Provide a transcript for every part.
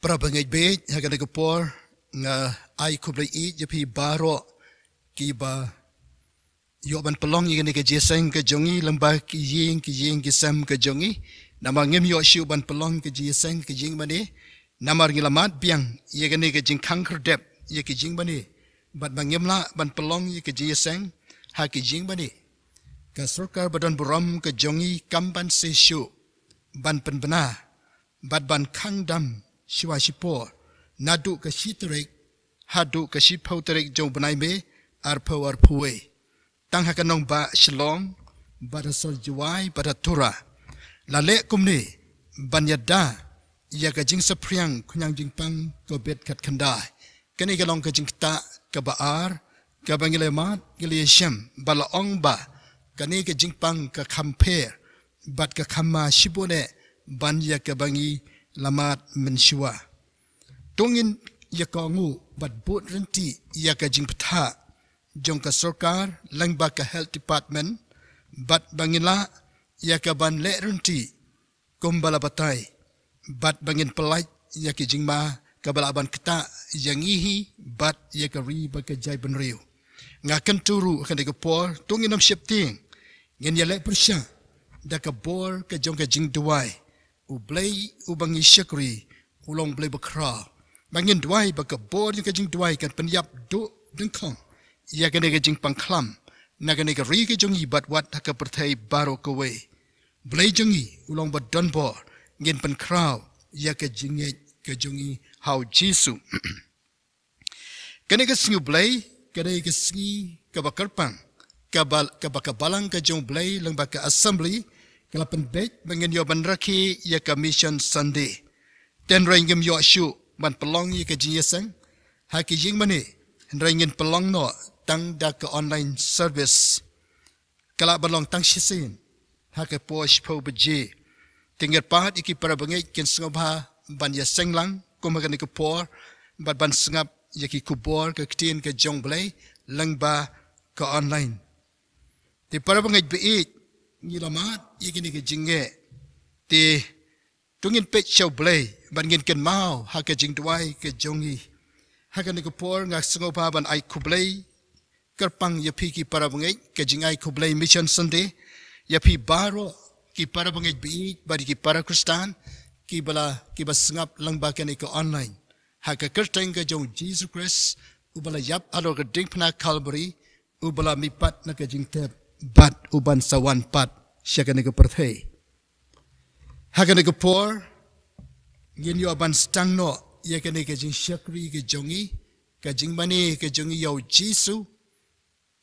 Para bangai be hagan ko por nga ai kublai I japi baro ki ba yo ban pelong yang ke jeseng ke jongi lembah ki ying ki sam ke jongi nama ngem yo shiu ban pelong ke jeseng ke jing bani namar ngilamat biang ye ke jing kangker dep ye ke jing bani bat bangem la ban pelong ye ke jeseng ha ke jing bani ka sarkar badan buram ke jongi kamban se shu ban penbena bat ban kang dam shiwa shipor nadu ke shiterik hadu ke shipau terik jong benai me arpau arpuwe tang hakanong ba shalom bada sol juwai bada tura lale kumni banyada ya ka jing sapriang kunyang jing pang ko bet kat kandai kani galong ka jing ta ka baar ka bangilemat giliyesham bala ong ba kani ka jing pang ka kamper bat ka kama shibone banya ka bangi lamat menshua tungin ya kongu bat bot renti ya ka jing ptha jong ka sarkar langba ka health department bat bangila ya ka ban le renti kumbala batai bat bangin pelai ya ki jingma ka balaban kita yang ihi bat ya ka ri ba ka jai benriu ngakan turu kan de ka por tungin am shifting ngin ya le persya da ka bor ka jong ka jing duai ublai ubangi syakri ulong blai bakra bangin duai ba ka bor ka jing duai kan penyap do dengkong ya ka ne ka jing pangklam na ka ne ka ri ka jong i bat wat ka perthai baro ka we blai jong i ulong ba don bor ngin pen kraw ya ka jinge ka jongi how jisu kane ka singu blai kane ka singi ka bakarpang ka bakabalang ka jong blai lang baka assembly kala pen bet bangin yo ban rakhi ya ka mission sunday ten ringim yo shu ban pelong ya ka jinyesang ha ki jing mane ringin pelong no tang da ka online service kala balong tang shisin ha ka posh po beje tinggal pahat iki para bangai ken sengabha ban ya senglang kumagan ke por bat ban sengap yaki kubor ke ktin ke jong blai langba ke online ti para bangai be ngilamat yaki ni ke jinge ti tungin pet show blai ban ngin ken mau ha ke jing duai ke jongi ha ke ni ke por ngak sengabha ban ai kublai kerpang yapi ki para bangai ke jingai kublai mission sunday yapi baro ki para bangai bi bari ki para kristan ki bas ngap lang ba kan ko online ha ka kerteng ka jong jesus christ ubala yap alo ka ding pna calvary ubala mi pat na ka jing tep bat uban sawan pat sya kan ko perthei ha kan ko por ngin yo ban stang no ya kan ka jing shakri ka jongi ka jing mani ka jongi yo jesus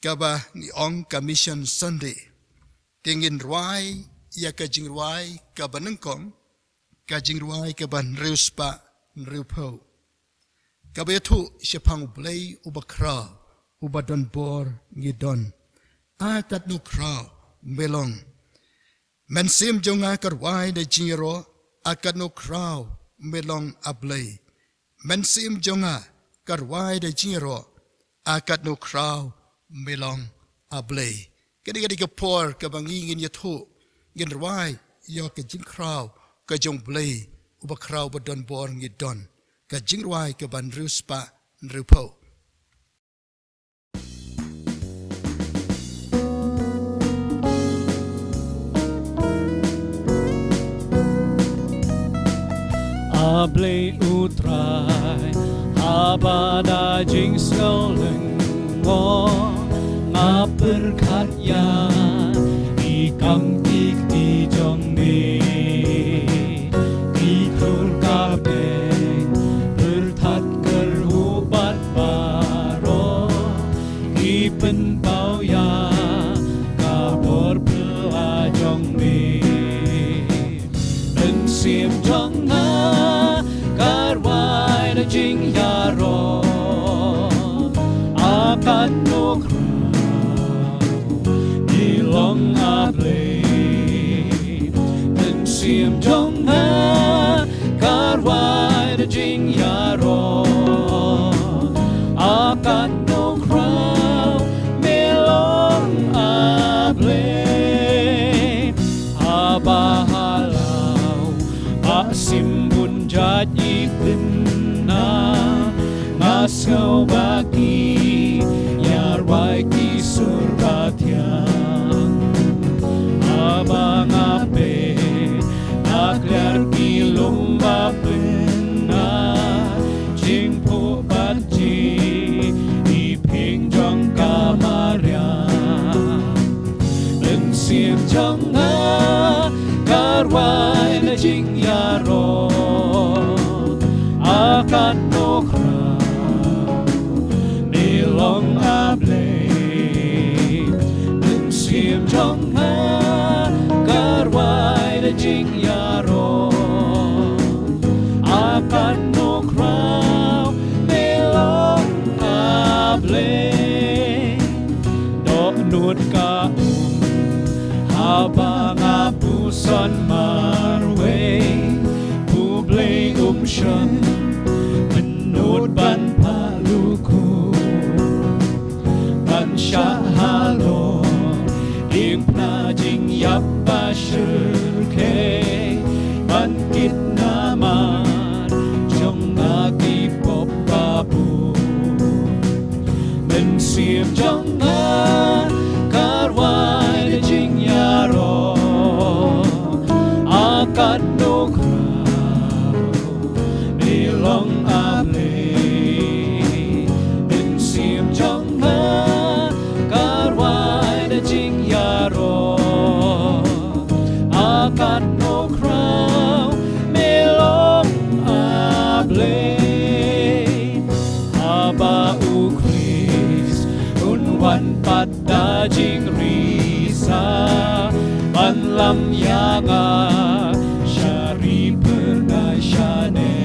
ka ba ni ong ka mission sunday tingin ruai ya ka jing ruai ka banengkong ka jing ruai ka ban riuspa riupo ka betu sepang blai ubakra ubadon bor ngidon atat no kra melong mensim jonga karwai de jingro akat no kra melong ablai mensim jonga karwai de jingro akat no kra melong ablai kadi ka por ka bangingin yatu ngin ruai yo ka jing kraw ka jong blai uba kraw badon bor ngidon ka jing ruai ka ban ruspa nrupo Ablay utray abada jing skoleng mo ngaperkatyan ikang di jong ni ikul kabeng bertat kerhubat baro ipen pau ya kabor pelajong ni ensim jong na karwai na jing yaro akan no long ablay den sim jong na karwai de jing yaro akan no crown melong ablay abahalau asim bun jat ipin na ngaskaw baki yarway ki surgatian abang ape aklar ki lumbapin na jingpo batji iping jong kamarian lưng xiêm trong ngã karwai na jing yaro akan nokra nilong able lưng xiêm trong ngã karwai na jing yaro akan nokra nilong able do nut ka habang apusan marwe publi shen menut ban paluku ban shahalon ing na jing yap bashke ban kit naman jong aki pop babu men sim jong karwai jing yaro akan nokra nilong able in sim jong karwai na jing yaro akan nokra nilong able aba ukris unwan pada jing risa ban lam yanga shari pernah shane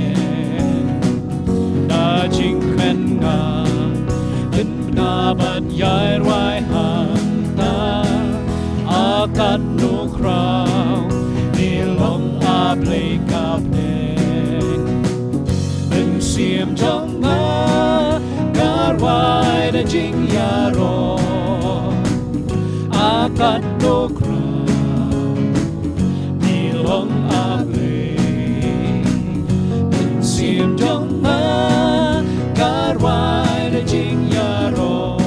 da jing kren nga in nabat yai rwai hanta akan nukrau nilong able kapnek in sim jong karwai na jing yaro akan nukrau nilong able in sim jong karwai na jing yaro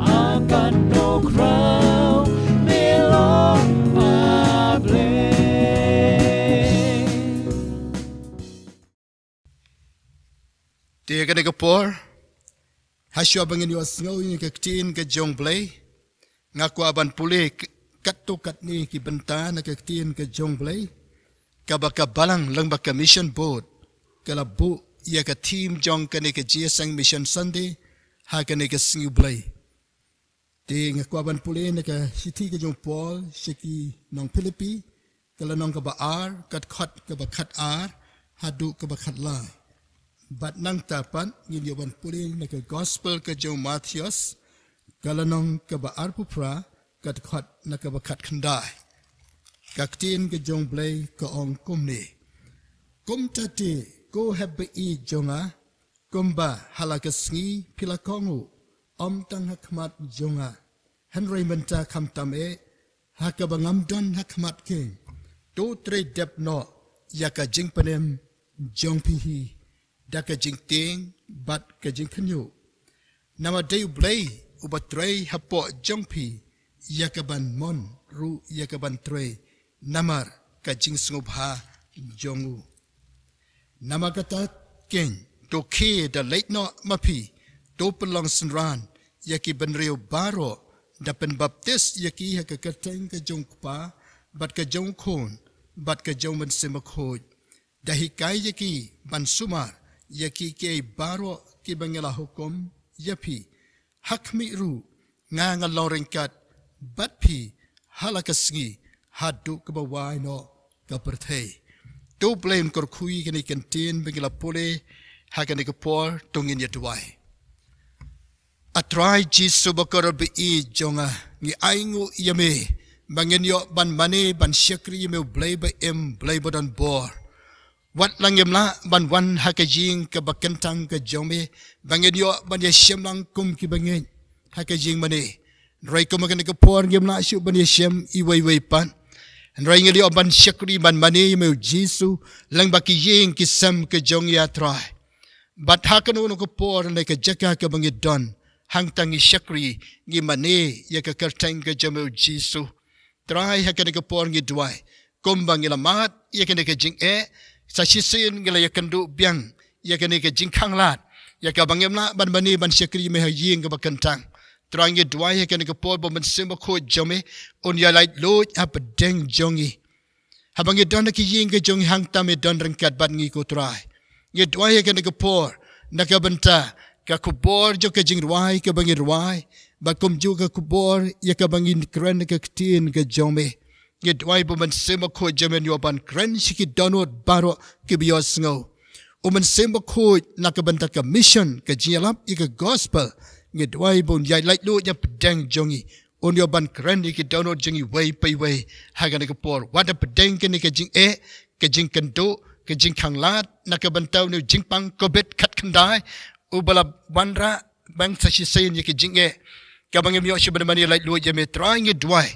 akan nukrau nilong able. Dia kena kepor, hasyo bangin yo sengaw ni kaktin ke jong blay, ngaku aban pulih kat ni ki benta na kaktin ke jong blay, kabaka balang lang baka mission board, kalabu ia ka team jong kani ke jiasang mission Sunday, ha kani ke sengaw blay. Dia ngaku aban pulih na ka siti ke jong Paul, siki nong Philippi, kala nong ka baar, kat kat ar, hadu ka bakat la. Bat nang tapan ngin yoban pulin na ka gospel ka jong Matthias kalanong ka baar pupra kat khat na ka bakat khandai kaktin ka jong blay ka ong kumni kum tati ko habbe I jonga kumba halaka sngi pilakongu om tang hakmat jonga Henry menta kam tame hakabangam don hakmat king to tre dep no yaka jing panem jong pihi daka jing ting bat ka jing kanyu nama day blay ubatrey hapo jongpi yakaban mon ru yakaban trey namar ka jing sngubha jongu nama kata ken to ke da late no mapi to pelong senran yaki benrio baro da pen baptis yaki hakakateng ka jong pa bat ka jong khon bat ka jong man semakhoj dahikai yaki ban sumar yaki ke baro ki bangela hukum yapi hakmi ru nga lorengkat batpi halakasngi hadu kabawai no kaperthei to blame kor khui kani kantin bangela pole hakani kapor tungin yatwai atrai jisu bakar bi jonga ngi aingu yame bangin yo ban mane ban syakri yame blay ba em blay bodan bor wat langem la ban wan hakajing ka bakentang ka jome bangin yo ban ya syam lang kum ki bangin hakajing mane rai ko magana ka por gem la syu ban ya syam I wai pan Rai ngali oban syakri ban mani meu Jisu lang baki yeng kisam ke jong ya trai. Bat hakan uno ko por na ke jaka ke bangi don hang tangi syakri ngi mani ya ke kerteng ke jameu Jisu. Trai hakan ke por ngi duai. Kumbang ila mat ya ke jing sa sisin ngila ya kendu biang ya ke jing khang lat ya ke bangem la ban mani ban syakri me ha yeng ke bakantang. Try dwai ke ke por bo men semba ko jome on ya light lo ap deng jongi habang don ki ying ke jongi hang tam don rengkat ban ngi ko try ye dwai ke por na ka benta ka kubor jo ke jing rwai ke bangi rwai ba kom ju ka kubor ya ka bangi kren ke tin ke jome ye dwai bo men semba ko jome yo ban kren shiki donot baro ke bios ngo o men semba ko na ka benta ka mission ke jialap i ke gospel ngedwai bon yai like lo nya pedang jongi on yo ban kran ki download jongi way pay way haga ke por wada pedang ke jing ke jing kendo ke jing khanglat na ka bantau ni jing pang kobet khat khandai ubala bandra bang sa shi sayin ke jing ka bangem yo shi ban mani like lo ya me try ngedwai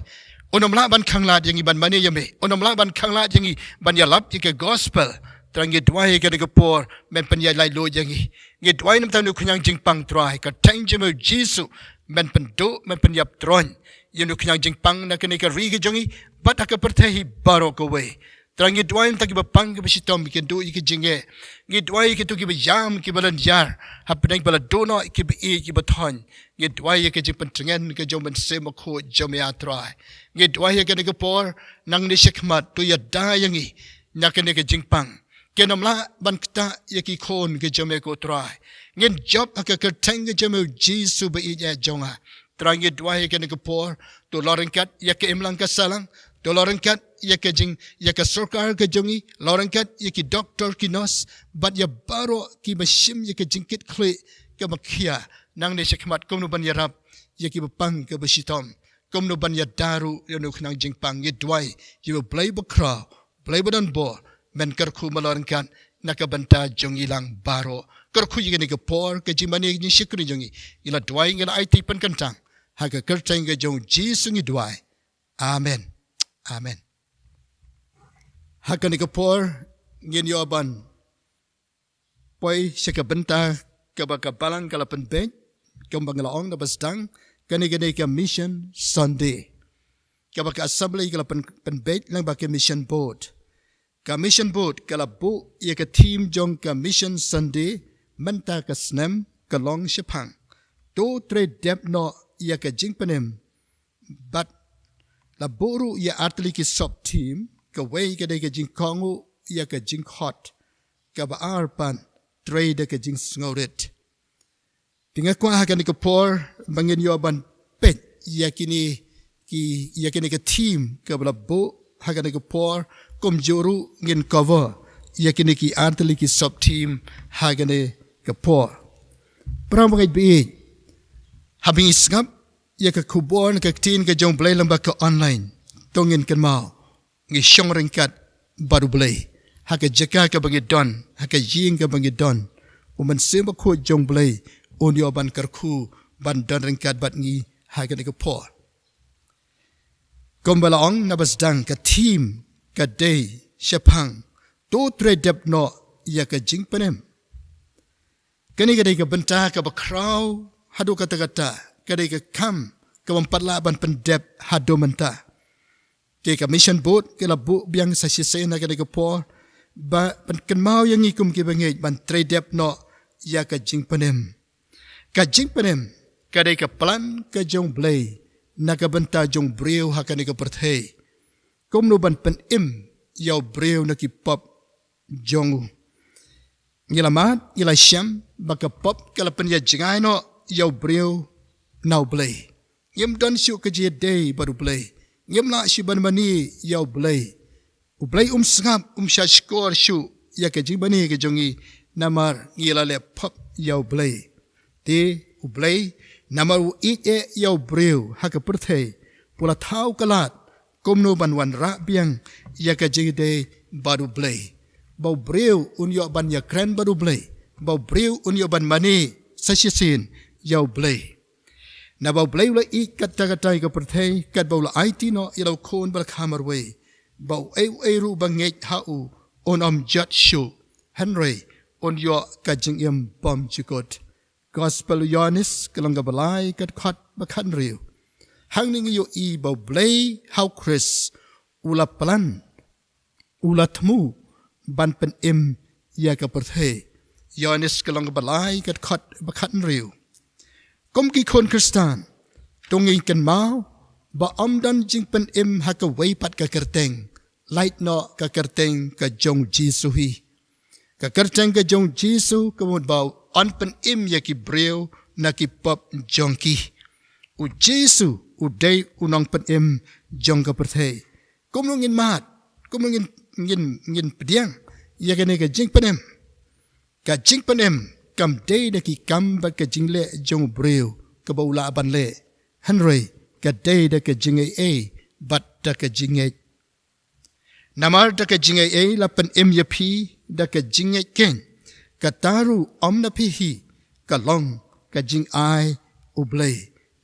onom la ban khanglat yangi ban mani ya me onom la ban khanglat yangi ban ya lap ke gospel Trangi dwai ke ke por men pen lai lo jangi ngi dwai nam tanu khunyang jingpang trai ka tang jemu Jisu men pen do men pen yap tron yenu khunyang jingpang na ke ri ke jangi bat ka perthehi baro ko we trangi dwai tak ba pang ke bisitom ke do ke jinge ngi dwai ke tu ke yam ke balan yar hapnang bala do no ke bi ke bathon ngi dwai ke jingpan tengen ke jom men sema kho jom ya trai ngi dwai ke por nang ni shikmat tu ya da yangi na ke jingpang Kenamla ban kita yaki kon ke jame ko try. Ngin job ka kerteng ke jame Jisu ba iya jonga. Trangi dwai ke ne por to lorenkat yake imlang ka salang to lorenkat yake jing yake sarkar ke jongi lorenkat yake doctor ki nos bat ya baro ki bashim yake jingkit khle ke makhia nang ne shikmat kom no ban yarap yake bapang ke basitom kom no ban ya daru yo no khnang jingpang ye dwai you play bakra play badan bo men kerku melorengkan nak benta jongi lang baro kerku yini ke por ke jimani ni shikri jongi ila dwai ngala IT pen kentang ha ke kerteng ke jong Jisu ngi dwai amen amen ha ke ni ke por ngin yo ban poi shika benta ke ba balang kala pen ben kem bangala ong na bastang kani ke mission Sunday ke ba assembly kala pen ben lang ba ke mission board Commission board kala bu ye ka team jong commission Sunday menta ka snem ka long shipang to trade dep no ye ka jingpanem but la boru ye atli ki sub team ka way ka de ka jing kongu ye ka jing hot ka ba arpan trade ka jing sngoret tinga kwa ha ka ni ka por bangin yo ban pet ye kini ka team ka bla bu ha ka ni ka por Kom juru ngin cover yakini ki antali ki sub team hagane kapor pram ngai bi habing isngap yak kubon ka tin ka jong play lamba ka online tongin kan mau ngi shong ringkat baru play haka jaka ka bangi don haka ying ka bangi don uman semba ko jong play on yo ban karku ban don ringkat bat ngi hagane kapor kom balong nabas dang ka team ka day shapang to trade dep no ya ka jing panem kani ka day ka benta ka bakraw hadu kata ka day ka kam ka pampatla ban pendep hadu menta ke ka mission board ke la bu biang sa sisay na ka day ka por ba pan kanmao yang ikum ki bangay ban trade dep no ya ka jing panem ka day ka plan ka jong blay na ka benta jong brew ha ka ni ka perthei Kom no ban pen yau breu na ki pop jongu. Ngilamat, ngilai syam, baka pop kala pen ya jingai no yau breu nau blay. Ngim don syu ke je day baru blay. Ngim la syu ban mani yau blay. Blay sngap sya skor syu ya ke jing bani ke jongi namar ngila le pop yau blay. Ti blay namar yau breu ha ke perthei pula thau kalat Komno ban wan ra biang ya ka jide baru blay. Bau breu unyo ban ya kren baru blay. Bau breu unyo ban mani sasisin yau blay. Na bau blay la i kata-kata ka perthei kat bau la IT no ilaw kon bal kamar way. bau ru banget hau on jat show Henry on yo ka jing bom chikot gospel Yohanes kalang ga balai kat khat bakhan riu hang ning yo bau blay how Chris ula plan ula thmu ban pen ya ka perthe Yohanes kalang ga balai kat khat bakhan riu kom ki khon Kristan tongi kan mau ba dan jing pen ha ka wei pat ka kerteng light no ka kerteng ka jong Jesu hi ka kerteng ka jong Jesu kamud bau on pen ya ki breu na ki pop jongki u Jesu u dei unong pen jong ka perthe kom ngin mat kom ngin pediang ya ka ne ka jing pen ka jing pen kam dei da ki kam ba ka jing le jong breu ka bau la ban le Henry ka dei da ka jing bat da ka jing namar da ka jing la pen ya phi da ka jing ken ka taru na phi hi ka long ka jing ai ublay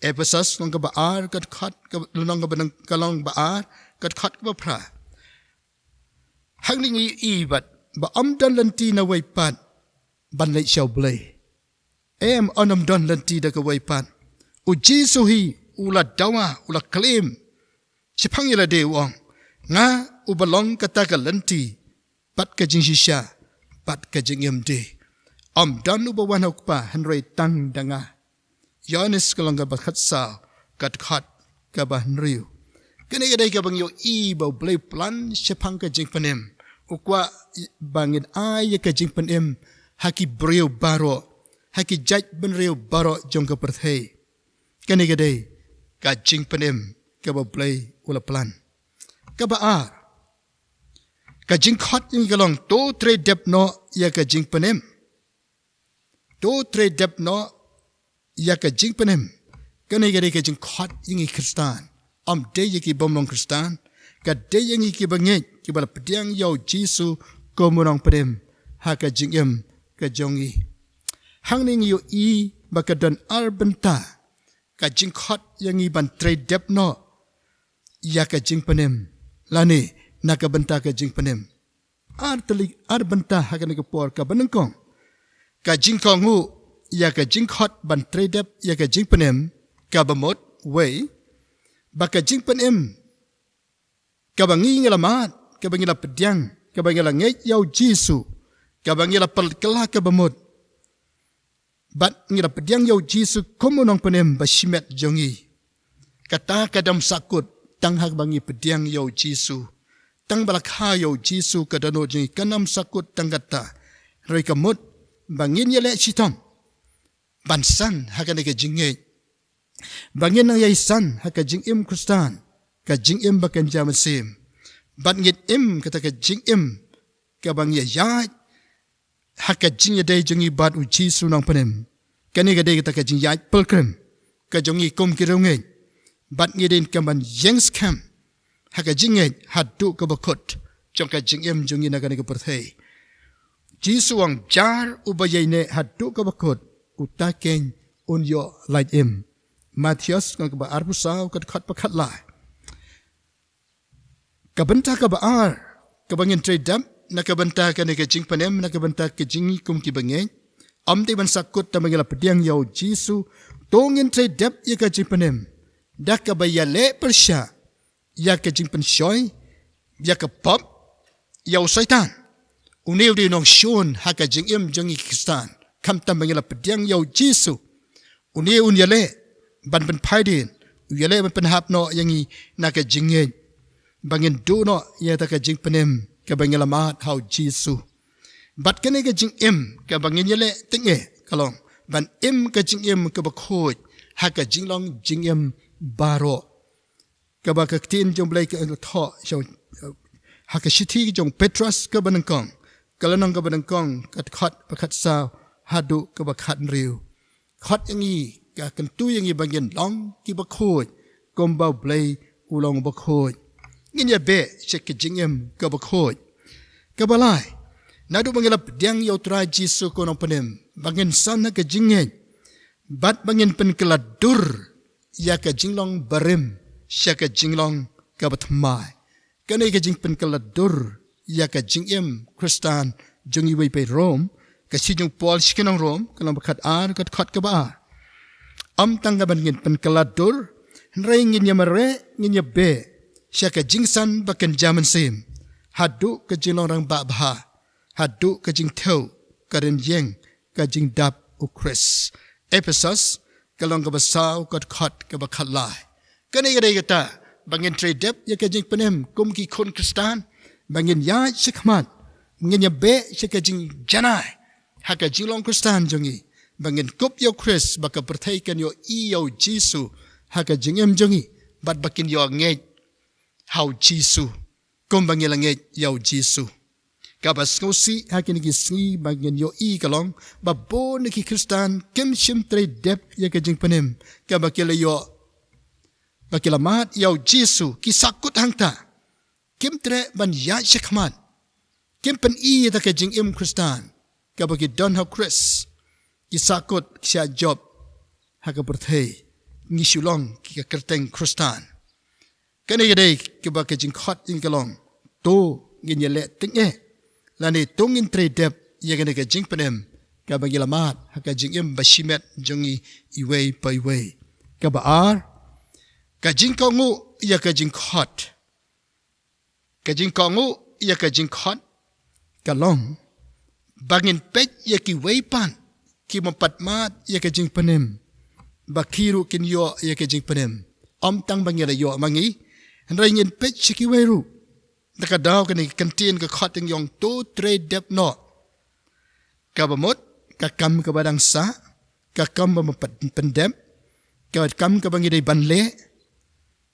Ephesus long ka baar ka khat ka long ka banang ka long baar ka khat ka pra hangling bat ba dan lanti na wai pat ban le shau blay onam don lanti da ka wai pat u Jesu hi ula dawa ula claim chipang ila de wong nga ubalong kata ka lanti pat ka jing shisha pat ka jing de dan ubawan hokpa Henry tang danga Yohanes kalanga bakhat sa kat khat ka ba Henry kene ga dai ka bang yo ba blay plan chipang ka jing panem ukwa bangin ay ka jing panem haki breu baro haki jaj ben reu baro jong ka perthe kene ga dai ka jing panem ka ba blay ula plan ka ba ka jing khat ing galong to tre dep no ya ka jing panem to tre dep no ya ka jing panem kene ga dai ka jing khat ing Kristan de ye ki bomong Kristan ka de ing ki bange ki bal pediang yo Jesu ko monong panem ha ka jing ka jongi hangning yo ba ka don arbenta ka jing khat yang ban tre dep no ya ka jing panem lani na ka benta ka jing panem benta ha ka ne ka por ka banengkong ka jing kongu ya ka jing khat ban tre dep ya ka jing panem ka bamot wei ba ka jing panem ka bangi ngalamat ka bangi la pediang ka bangi la ngai yau Jesu ka bangi la pel kala ka bamot bat ngira pediang yau Jesu komunong panem ba shimet jongi kata kadam sakut tang hak bangi pediang yau Jesu tang balakha yau Jesu kadano jingi kanam sakut tang kata roi kamut bangin yale chitong bansan hakane ke jinge bangin na yai san haka jing Kristan ka jing bakan jamasim bat ngit kata ka jing ka bang ya haka jing ya dai jongi bat u Jesu nang panem kani ga dai kata ka jing ya pelkrem ka jongi kom kirunge bat ngiden kaman yengs kam haka jinge hadu ka bakot jong ka jing jongi na ka perthei Jesu ang jar ubayai ne hadu ka bakot utaken un yo like Matthias ka ba arbusau ka khat pakhat la ka benta ka ba ka bangin trade dam na ka benta ka ne ka jing panem na ka benta ka jing kum ki bange de ban sakut ta mangila pediang yau Jesu tongin trade dam ya ka jing panem dak ka ba ya le persha ya ka jing pen shoy ya ka pop yau saitan uneu di nong shon ha ka jing jongi Kristan kam ta mangila pediang yau Jesu uneu un ya le ban pen paidin yale ban pen hap no yangi na ka jinge bangin do no ya ta ka jing panem ka bangila mat how Jesu bat kene ka jing ka bangin yale tinge kalong ban ka jing ka ba khoj ha ka jing long jing baro ka ba ka tin jong blai ka tho so ha ka shithi jong Petrus ka banangkong kalanong ka banangkong kat khat pakhat sa hadu ka ba khat riu khat yangi ka kan tu yang ibangin long ki ba khoj kom ba blay ulong ba khoj ngin ya be chek ke jingem ka ba khoj ka balai na du bangilap diang yaw tra Jesu ko nang panem bangin sana ka jingen bat bangin pen keladur ya ka jinglong barim sya ka jinglong ka batmai Kanai ka jing pen kaladur ya ka jing Kristan jong iway pe Rome ka si jong Paul sikinong Rome kalang bakat kat khot ka ba tang ka ban ngin pen kaladur nrai ngin ya mare ngin ya be siya ka jing san bakan jaman sim hadu ka jing long rang ba bah hadu ka jing thau ka ren yeng ka jing dap u Chris Ephesus kalong ka basaw kat khot ka bakat lai kanai ka dai kata bangin trade dep ya ka jing penem kum ki khon Kristan bangin ya sikmat ngin ya be ka jing janai ha ka jing long Kristan jongi bangin kup yo Chris baka perthai kan yo yo Jisu ha ka jing jongi bat bakin yo nge how Jisu kum bangil nge yo Jisu ka bas ngosi ha kin ki si bangin yo kalong ba bo ni ki Kristan kem shim trade dep ya ka jing penem ka bakil yo bakilamat yaw Jisu kisakut hangta kim tre ban ya shikman kim pen ta ka jing Kristan ka bagi don ha Chris kisakut siya job ha ka perthei ngi shulong ki ka kerteng Kristan kane yadai ki ba ka jing khot in kalong to ngin yele ting lani tongin tre dep ya ka jing penem ka bagi lamat ha ka jing bashimet jongi iway pa iway ka ba ka jing kongu ya ka jing khot ka jing kongu ya ka jing khot kalong bangin pet ya ki weipan ki mampat mat ya ka jing penem bakiru kin yo ya ka jing penem tang bangila yo mangi rai ngin pet ki weru naka daw ka ni kantin ka khot ng yong to trade dep no ka bamot ka kam ka badang sa ka kam ba mampat pendem ka kam ka bangi dai banle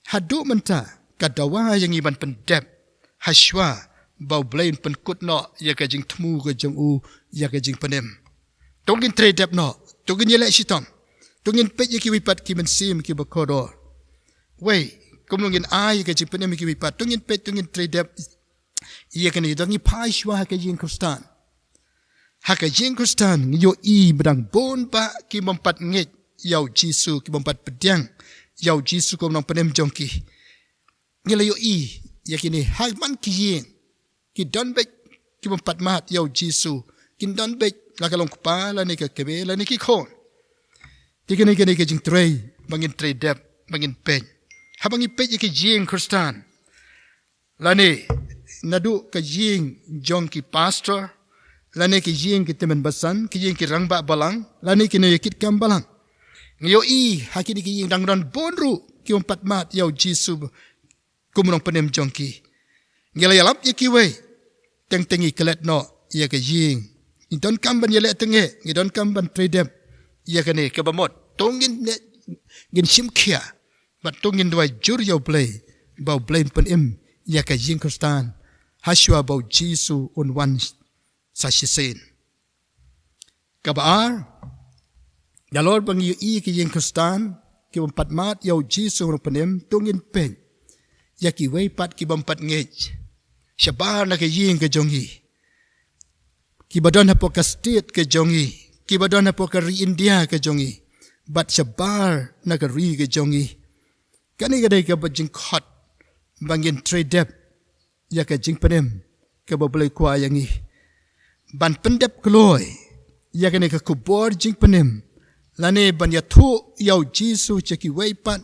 hadu menta kadawa yang iban pendep haswa bau blain penkut no ya ka jing temu ka jong u ya ka jing penem tongin trade dep no tongin yele sitom tongin pet ya ki wipat ki mensim ki bakodo wei kumlungin ai ka jing penem ki wipat tongin pet tongin trade dep ya ka ni dongi paswa ka jing Kristan ha ka jing Kristan yo bedang bon ba ki mempat ngit yau Jisu ki mempat pediang yaw Jisu ko nang penem jongki ngelayo ya kini hagman ki don bek ki mempat mat yaw Jisu kin don bek la kalong kepala ni ka kebe la ni ki khon tikene kene ke jing trei bangin trei dep bangin pen habangi pe ki jing Kristan la ni nadu ka jing jongki pastor la ni ki jing ki temen basan ki jing ki rangba balang la ni ki ne kit kam balang Ngayo hakini ki ying dangran bonru ki umpat mat yaw Jisu kumrong penem jongki ngela yalap ye ki we teng tengi kelet no ya ka ying indon kamban yele tenge ngidon kamban tredem ya ka ne ka bamot tongin ne gin simkhia bat tongin dwai jur yaw play bau blame penem ya ka ying Kristan haswa bau Jisu on wan sasisen kabar Dalor bang yu ki yeng Kristan ki bampat mat yaw Jisu ro penem tongin pen ya ki wei pat ki bampat ngej shabar na ke yeng ke jongi ki badon hapo ka state ke jongi ki badon hapo ka ri India ke jongi bat shabar na ka ri ke jongi kani ga dai ka bajing khot bangin trade dep ya ka jing penem ka bablai kwa yangi ban pendep kloy ya ka ne ka kubor jing penem lane ban ya thu yaw Jisu cheki weipat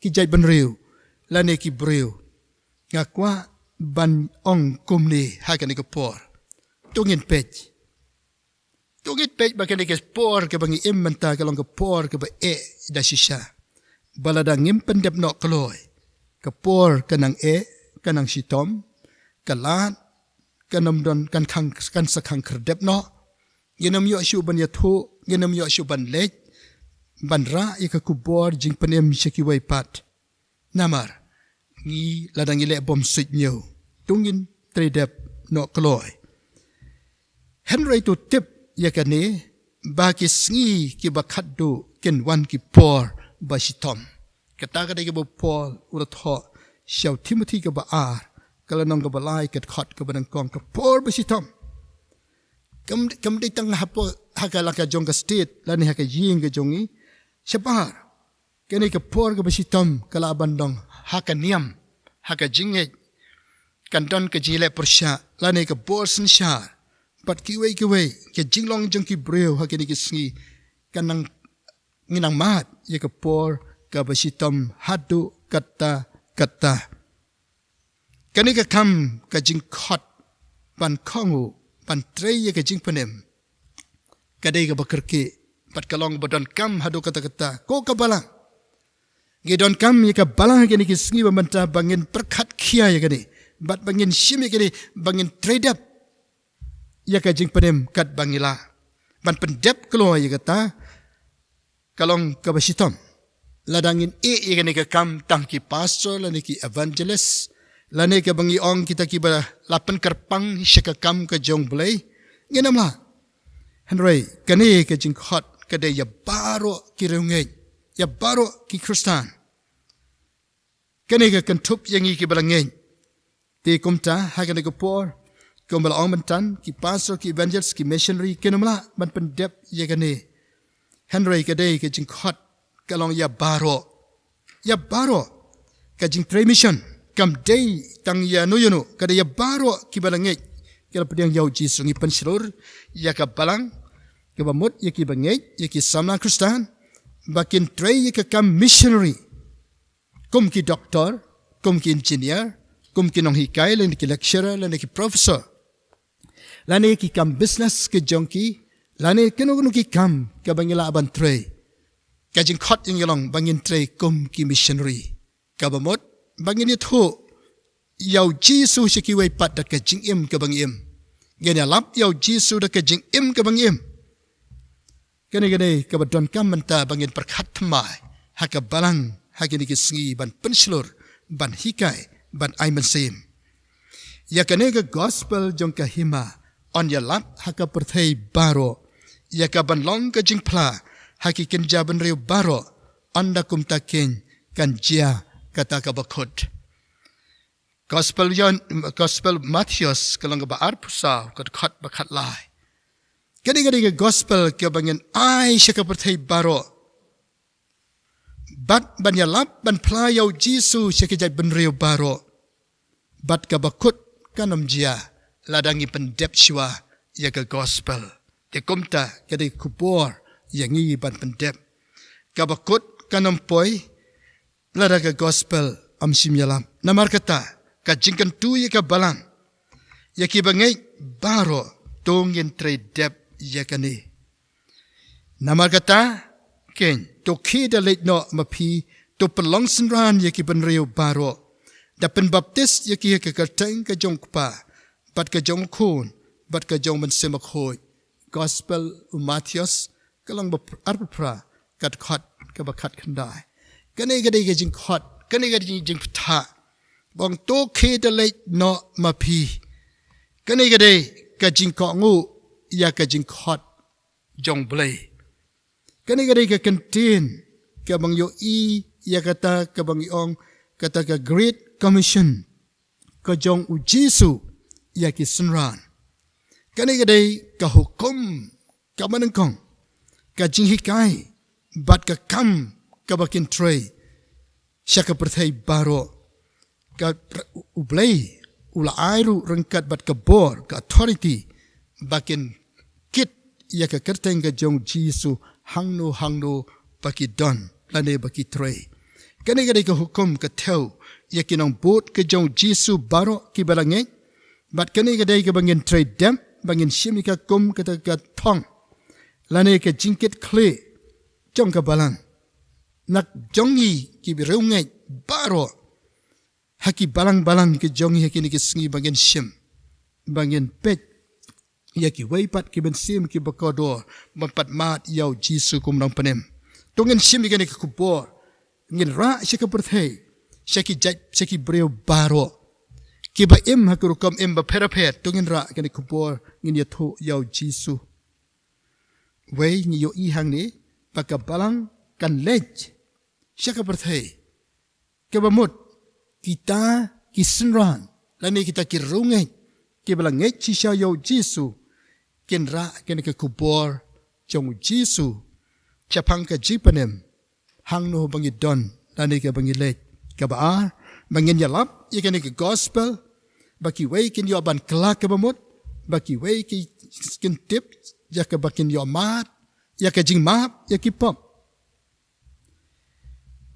ki jai ban riu lane ki briu ngakwa ban ong kumni hakani ko por tungin pej bakani ke por ke bangi immenta kalong ke por ke ba da shisha balada ngim pendep no kloy ke por kanang kanang sitom kalat kanam don kan khang kan sakhang krdep no ginam yo shu ban ya thu ginam yo shu ban lej banra ika kubor jing penem shaki wai pat namar ngi ladang ile bom sit nyo tungin tredep no kloy henry to tip yakane baki sngi ki bakaddu ken wan ki por bashitom kata kada ki bo Paul uratho shaw Timothy ka ba kalanong ka balai ket khot ka banang kong ka por bashitom kam de tang hapo hakala ka jong ka state lani haka ying ka jongi Shabar, kini ke por ke besitom kalaban dong haka niam, haka jinget, kan don ke jile persya lane ke bolsen sha pat ki wei ke jinglong jong ki breu ha ke ni ki sngi kanang nginang mat ye ke por ka basitom hadu kata kani ke kam ka jing khot pan khongu pan trei ye ke jing penem kadai ke bakerke pat kalong bodon kam hadu kata ko ka balang Gidon kam ye ka balang ke ni ki sngi bamanta bangin perkhat khia ye kani bat bangin shim ye kani bangin trade up ya ka jing penem kat bangila ban pendep klo ye kata kalong ka basitom ladangin ye kani ka kam tang ki pastor lani ki evangelist lani ka bangi ong kita ki ba lapan kerpang shaka kam ka jong blai ngenamla Henry kani ka jing khot ka de ya baro ki reungei ya baro ki Kristan kani ka kantup yangi ki balangeng ti kumta hakane ko por kumbal ong mentan ki pastor ki evangelist ki missionary kenamla ban pendep ye kani Henry kadai ka jing khot kalong ya baro ka jing mission kam day tang ya no yono kada ya baro ki balangeng kala pedang yau ji sungi pensilur ya ka balang ke bamut ya ki bangeng ya ki samna Kristan bakin tray ye ka kam missionary kum ki doctor kum ki engineer kum ki nong hikai len ki lecturer len ki professor lane ki kam business ke jongki lane keno ki kam ka bangila ban tray ka jing khot ing yalong bangin tray kum ki missionary ka bamot bangin ni tho yau jisu shiki wei pat da ka jing im ka bangim gene lap yau jisu da ka jing im ka bangim Gane ka badon kam menta bangin perkhat mai haka balang hagini ki sngi ban penslur ban hikai ban aiman sim ya kane ka gospel jong ka hima on ya lap haka perthai baro ya ka ban long ka jing phla haki kin jaban riu baro anda kum takin kan jia kata ka bakhut gospel Matthews kalang ba arpusa ka khat bakhat lai Gadi ke gospel ke bangin ai shaka perthai baro bat ban yalap ban playau jisu shaka jai ban riu baro bat ka bakut kanam jia ladangi pendep shwa ya ke gospel ke kumta gadi kubor yangi ban pendep ka bakut kanam poi lada ke gospel amsim yalam namar kata ka jingkan tu ya ka balang ya ki bangai baro tongin tredep yakani namar kata ken to khida leit no mapi to pelong senran yaki ban riu baro da pen baptist yaki ka kateng ka jong pa bat ka jong khun bat ka jong man sema khoi gospel Matthews kalang ba arpra kat khat ka ba khat khandai kane ga dei ga jing khat kane ga jing ptha bong to khida leit no mapi kane ga dei ka jing ko ngu ya ka jing khot jong blai kani gari ka kantin ka bang yo ya kata ka bang ong kata ka great commission ka jong u jisu ya ki sunran kani gari ka hukum ka manangkong ka jing hikai bat ka kam ka bakin tray syaka perthai baro ka ublai ula airu rengkat bat ka bor ka authority bakin kit ya ka kerteng ka jong jisu hangno baki don lane baki tray kani gadi ka hukum ka theo ya kinong bot ka jong jisu baro ki balange bat kani gadi ka bangin tray dem bangin shimi ka kum ka thong lane ka jingkit kle jong ka balang nak jongi ki bireunge baro haki balang ke jongi hakini ki sngi bangin shim bangin pet yaki waipat ki ben sim ki bakodor mampat mat yau jisu kum nang penem tungen sim ki ni kubor ngin ra shaka perthai shaki breu baro ki ba im hakuru kom im ba perapet tungen ra ki ni kubor ngin ya tho yau jisu wei ni yo i hang ni paka balang kan lej shaka perthai ke ba mut kita ki sunran lani kita ki rungai ki balang ngej chi sha yau jisu ken ra ken ke kubor jong jisu chapang ka jipanem hang no bangi don lani ke bangi lej ka ba bangin yalap ye ken ke gospel baki wei kin yo ban kelak ke bamut baki wei ki skin tip ya ke bakin yo mat ya ke jing map ya ki pop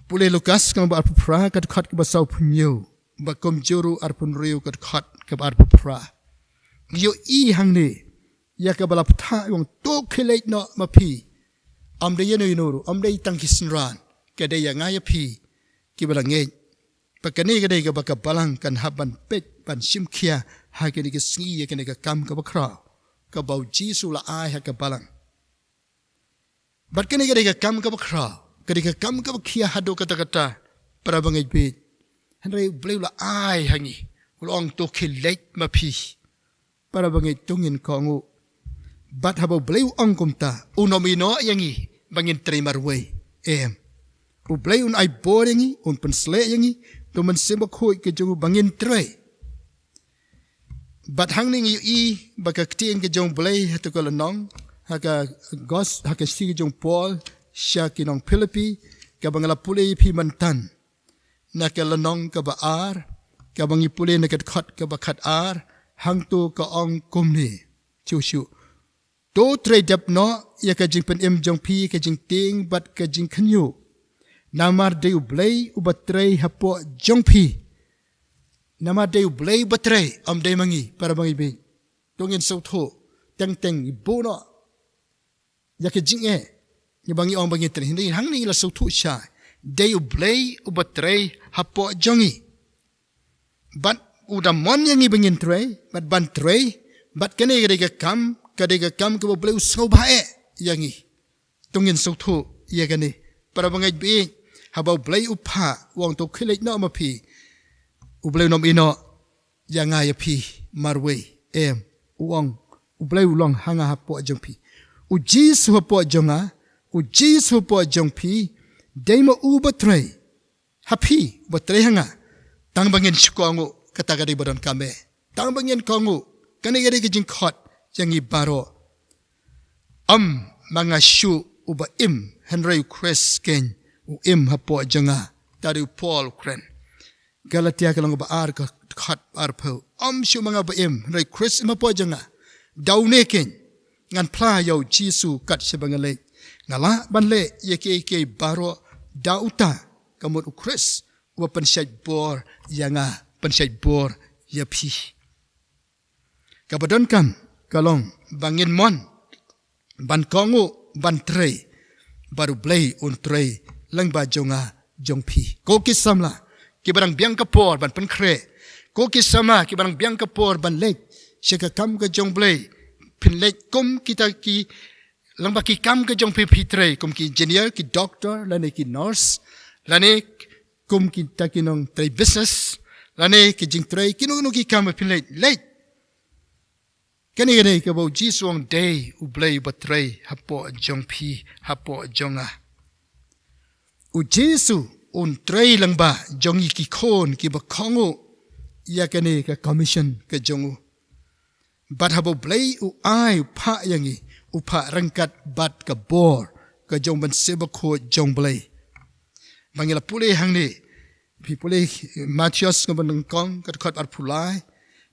pule Lukas kan ba pra kat khat ke basau phmyo ba kom juru arpun riu kat khat ke ba pra yo I hang ni ya ke bala ptha yong to khilek no ma phi am de yenu no am de tang kisran ke de ya nga ya phi ki bala nge pakani ke de ke ba ka balang kan haban pet ban sim khia ha ke de ke sgi ya ke ne ka kam ka ba khra ka bau jisu la ai ha ka balang bat ke ne ke de ka kam ka ba khra ke de ka kam ka ba khia ha do kata kata para bangai be han re bleu la ai hangi ulong to khilek ma phi para bangai tungin ko ngu bat habo bleu ong kumta unomino yangi bangin terima ruway u bleu un ai boringi un pensle yangi to man semba khoi ke jongu bangin tre bat hangning I baka ktien ke jong blei hatu ko lanong haka gos haka si ke jong Paul sha ki nong Philippi ka bangala pule phi mantan na ke lanong ka ba ar ka bangi pule na kat khat ka ba khat ar hang tu ka ong kum ni chu chu to tre dap no ya ka jing pen jong phi ka jing ting bat ka jing khanyu namar de u blei u batre hapo jong phi nama de u blei batre am de mangi para bangi be tongin so tho teng teng I bo no ya ke jing ni bangi ong bangi tre hindi hang ni la so tho sha de u blei u batre hapo jongi bat u da mon yangi bangin tre bat ban tre bat kene ga kam kadega kam ke bleu so bae yangi tongin so tho ya gani para bangai be habau blei upha wong to khilek no ma phi u bleu nom ino yanga ya phi marwe wong u bleu long hanga ha po jong phi u jisu po jonga u jisu po jong phi deimo u batre happy batre hanga tang bangin shkongu kata gadi bodon kame tang bangin kongu kane gadi ke jing khot jangi baro mga shu uba Henry Chris ken u hapo janga tadu Paul kren Galatia kalong ba ar ka khat ar pho shu mga ba Henry Chris hapo janga daune ken ngan pla yo jisu kat sebangale ngala banle ye baro dauta kamut u Chris u pensyai bor yanga pensyai bor ya phi kabadon kam kalong bangin mon ban kongu ban tre baru blei un tre lang ba jonga jong phi ko kisamla ki barang biang kapor ban pen kre ko kisama ki barang biang kapor ban lek sheka kam ka jong blei pin lek kum kita ki lang ba ki kam ka jong phi tre kum ki engineer ki doctor lane ki nurse lane kum ki takinong tre business lane ki jing tre kinunu ki kam pin lek kani gani ka bau jiswong day u blei batre hapo jong phi hapo jonga u jisu un trei lang ba jongi ki khon ki ba khongu ya kani ka commission ka jongu bat habo blei u ai pha yangi u pha rangkat bat ka bor ka jong ban seba kho jong blei bangila pule hangni phi pule Matthias ka ban kong ka khat ar phulai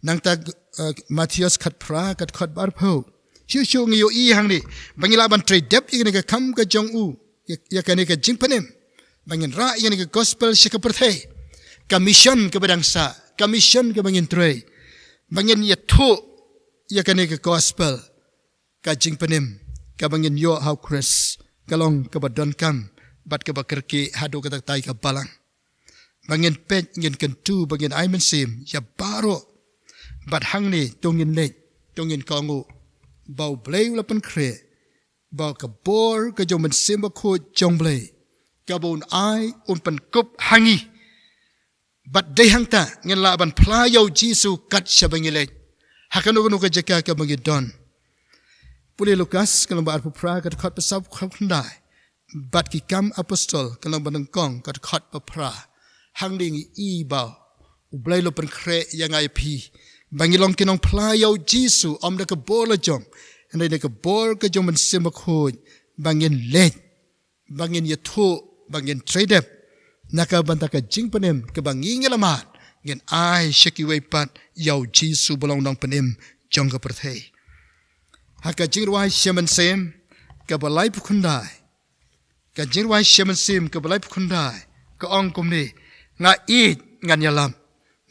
nang ta Matthias khat phra kat khat bar pho shu ngi yo hang ni bangila ban trade dep igni ka kham ka jong u ya kani ka jingpanem bangin ra igni ka gospel shika perthe commission ka badangsa commission ka bangin tre bangin ya tho ya kani ka gospel ka jingpanem ka bangin yo how Chris kalong ka badon kam bat ka bakerki hado ka tai ka balang bangin pet ngin kan tu bangin aiman sim ya baro bat hang ni tongin kongu bau blei la pen kre bau ka bor ka jong man simba kho jong blei ka bon ai un pen kup hangi bat dei hang ta ngin la ban phla yo jisu kat shabangile hakano no ka jaka ka bangi don pule Lukas kalang ba ar pra ka khat pa sab khandai bat ki kam apostol kalang ban kong ka khat pa pra hang ding I bau u blei lo pen kre yangai phi bangilong kinong playo jisu om da ka bola jong and da ka bor ka jong man simba khoj bangin let bangin yatho bangin trade naka banta ka jingpanem ka banging lamat ngen ai shaki wei pat yau Jesu belong dong penim jong ka perthei haka jingwai shaman sem ka balai pukundai ka jingwai shaman sem ka balai pukundai ka ong kumni nga eat ngan yalam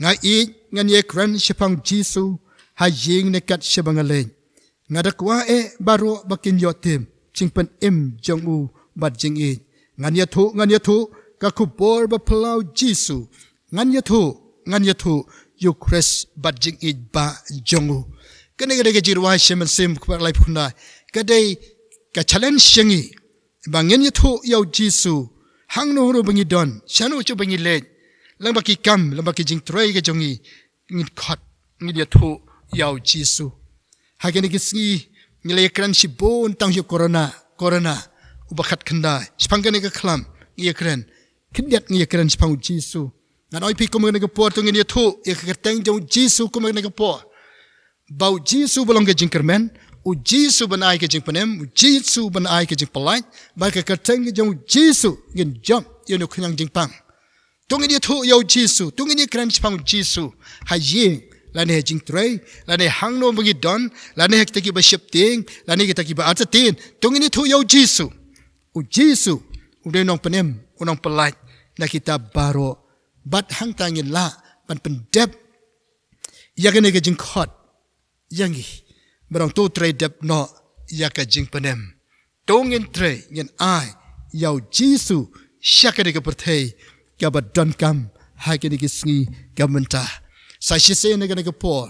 nga eat ngan ye kran shapang Jesu ha ying ne kat shabangaleng nga dakwa baro bakin yotim chingpen im jong u bat jing eat ngan ya thu ka kubor ba plau Jesu ngan ya thu yu kres bat jing eat ba jong u kene ke jirwa shaman sim kwa lai phuna kadai ka challenge shangi bangin ya thu yau Jesu hang no ro bangi don shanu chu bangi le lang baki kam lang baki jing trai ke jongi ngit khat ngit ya thu yau Jesu ha kene ke singi ngile kran shi bon tang yu corona ubakhat khanda spang kene ke khlam ye kran khidyat ngi kran spang Jesu nan oi pi kom ke por tu ngi ya thu ye ka tang jong Jesu kom ke por bau Jesu belong ke jingkermen u Jesu banai ke jingpenem u Jesu banai ke jingpalai ba ke kateng ke jong Jesu ngin jom ye no khnang jingpang tung ini thu yo Jesu tung ini kran chpang Jesu ha ying la ne jingtrei la ne hangno bagi don la ne hekta ki ba shipting la ne ki ta ki ba atatin tung ini thu yo Jesu u de nong penem u nong palai na kita baro bat hang tangin la pan pendep ya ke ne ke jingkhot yangi barang tu trade dep no ya ka jing penem tongin trade yen ai yau Jesu shakade ke perthei ka badon kam ha ke ni kisngi ka menta sa shise ne ke por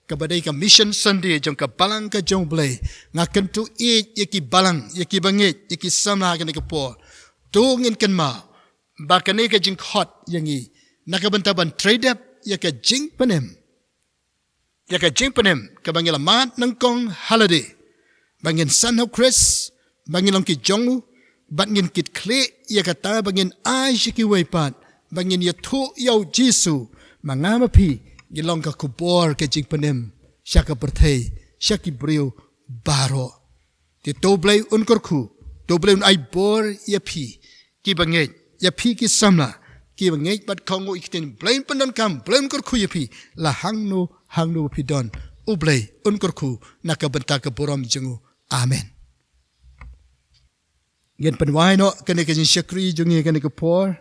ka badai ka mission Sunday jong ka balang ka jong blai nga kan tu e yaki balang yaki bange yaki sama ke ni ke por tongin kan ma ba ka ne ke jing hot yangi nakabanta ban trade dep ya ka jing penem ya ka jing penem ka bangila mat nang kong holiday bangin san ho Chris bangin long ki jongu bangin kit kle ya ka ta bangin ai shiki wei pat bangin ya thu yau Jesu mangama phi gilong ka kubor ka jing penem shaka perthei shaki brio baro ti to blai un korkhu to blai un ai bor ya phi ki bange ya phi ki samla ki bange bat khongo ikten blain pandon kam blain korkhu ya phi la hangno pidon ublay unkurku nakabenta ka borom jungu amen gen panwai no kane ka jin shakri jungi kane ka por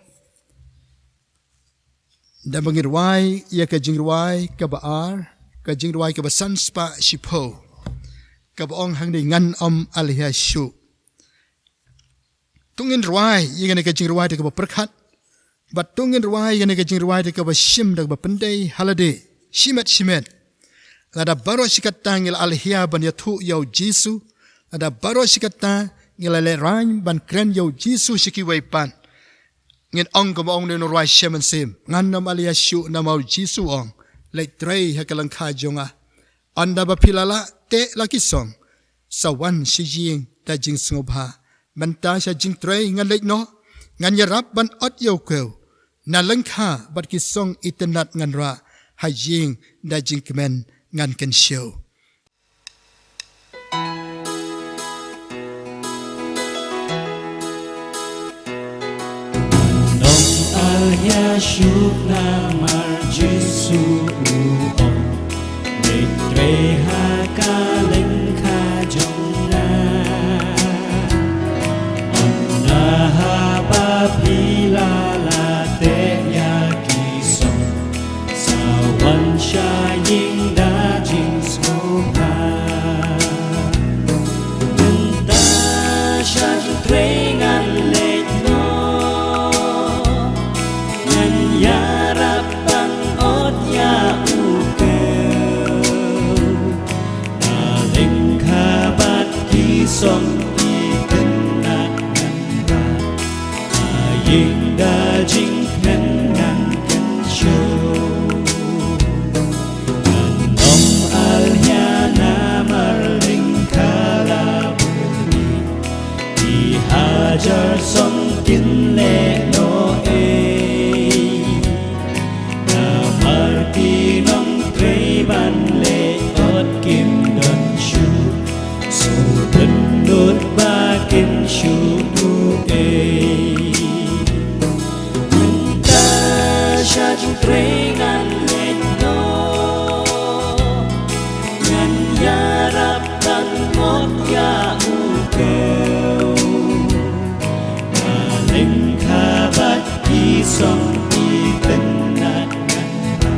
da bangir wai ya ka jingwai ka baar ka jingwai ka basan spa shipo ka ong hang dei ngan alhia shu tungin rwai ya kane ka jingwai ka ba prakhat bat tungin rwai ya kane ka jingwai ka ba shim da ba pandai holiday shimet ada baro sikata ngil alhia ban ya thu yau Jesu ada baro sikata ngil le ran ban kren yau Jesu shiki wei pan ngin ong ko ong no rai shaman sim ngan nam alia shu na mau Jesu ong le trei hakalang kha jonga anda ba pilala te laki song sawan shi jing ta jing snobha man ta sha jing trei ngan le no ngan ya rap ban ot yau kweu na lang kha bat ki song itenat ngan ra ha jing da jing kemen ngan kan show Nong alya shuk na mar Jesu uong Nektre ha ka leng ka jong na Onna ha ba pila la te ya ki song Sawan sha ying song ikenat ngan aying da jing ngan kan show nom alhya na marling kala buni di hajar song kin le no e na marti nong trei ban le ot kim don shu so Nut bakin shudu son itenat ngan ra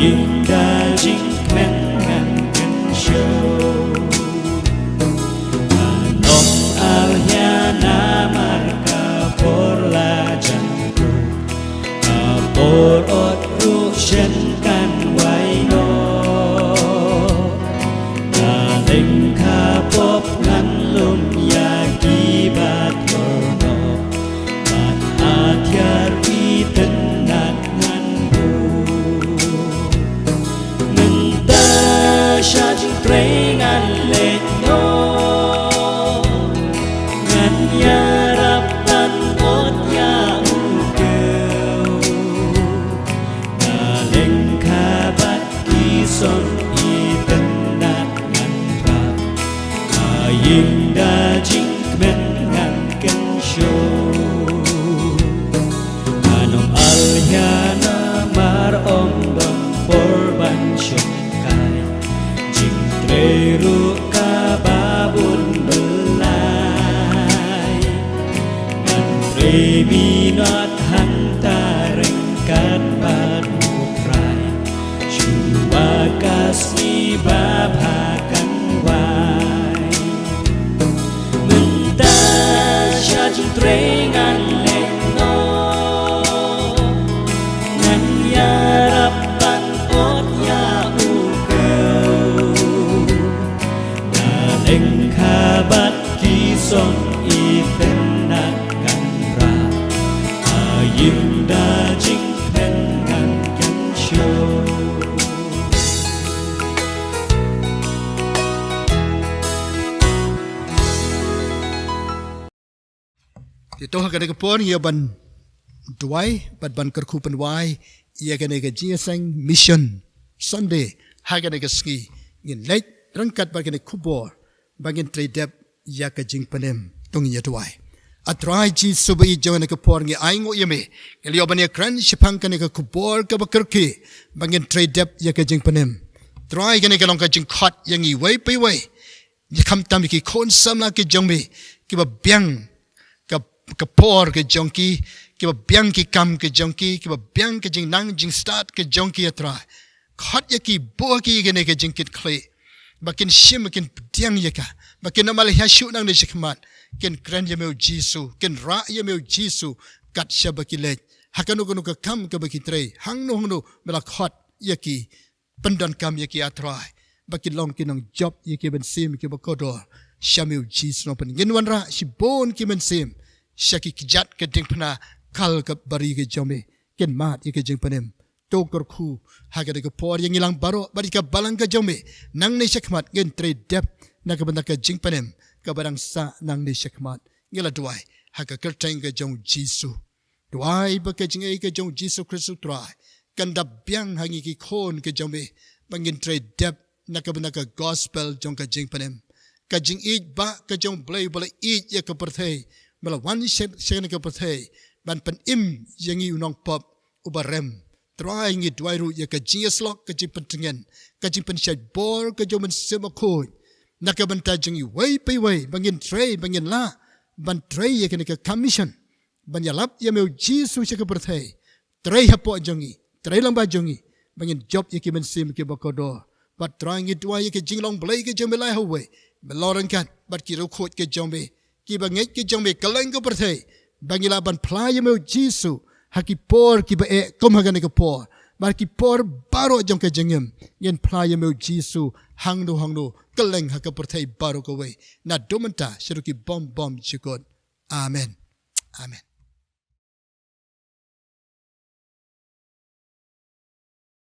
Yinda jing men ngan ken show Anom alhyana marka por la janku Por ot ru shen kan wai no Daling kapop ngan lum yagi bat morno Bat atyar itenat ngan bu Ngenta syajing trengan let no Ngan yarapan ot ya ugeu Daling kabat kison itenat ngan ra Yinda jing men ngan ken show Anom alhyana mar om dom porban syongkai Jing treru kababun belai Ngan treminat hantareng kat badutrai Shua kasni babhakan wai Menta syajing trengan lekno Ngan yarapan ot ya ugeu Daling kabat kison itenat ngan ra Yinda jing pen ngan ken show Tito hagane ka pon ia ban duai ban kerku penwai ia gane ka jiasang mission Sunday hagane ka ski ngin late rangkat bagane kubor bagin tredep ia ka jing panem tung ia duai atrai ji subai jawane ka por ngi aingo yeme ngi ban ia kran shipang kane ka kubor ka bakerki bagin tredep ia ka jing panem try gane ka long ka jing khot yang i wei pai wei ni kham tam ki khon samla ki jongme ki ba byang ke por ke jongki ke biang ki kam ke jongki ke biang ke jing nang jing start ke jongki atra khat ya ki bo ki gene ke jing kit khle bakin shim kin diang ya ka bakin amal ya shu nang ne shikmat ken kran ya meu jisu ken ra ya meu jisu kat shabaki le hakanu kunu ka kam ke baki tre hang no mela khat ya ki pendan kam ya ki atra bakin long kinong job ya ki ben sim ki bakodor shameu jisu no pen ngin wanra shibon ki men sim Syaki kijat ke jeng pena kal ke bari ke jome ken mat ke jeng penem tokor khu haga de ke por yang ilang baro bari ka balang ke jome nang ne syakmat gen tre dep na ke benda ke jeng penem ke barang sa nang ne syakmat ngela duai haga kerteng ke jong jisu duai ba ke jeng ke jong jisu kristu trai kan dap biang hangi ki khon ke jome bangin tre dep na ke benda ke gospel jong ke jeng penem ka jeng ij ba ke jong blai boleh ij ya ke perthei Mala wan sen ke pathe ban pen im yangi unong pop ubarem try ngi dwairu ya ka jies lok ka jipen tengen ka jipen syai bor ka jomen sema khoi na ka ban ta jingi wei pai wei bangin tray bangin la ban tray ya ka commission ban ya lap ya meu jisu se ka pathe tray hapo jongi tray lamba jongi bangin job ya ki men sim ke bakodo bat try ngi dwai ya ka jinglong blai ke jome lai howe beloran kan bat ki ro khot ke jome ki bangai ki jongme kaleng ko perthei bangila ban playa meu jisu haki por ki ba e kom hagane ko por bar ki por baro jong ke jengem yen playa meu jisu hangdo kaleng haka perthei baro ko we na domanta shiruki bom chikot amen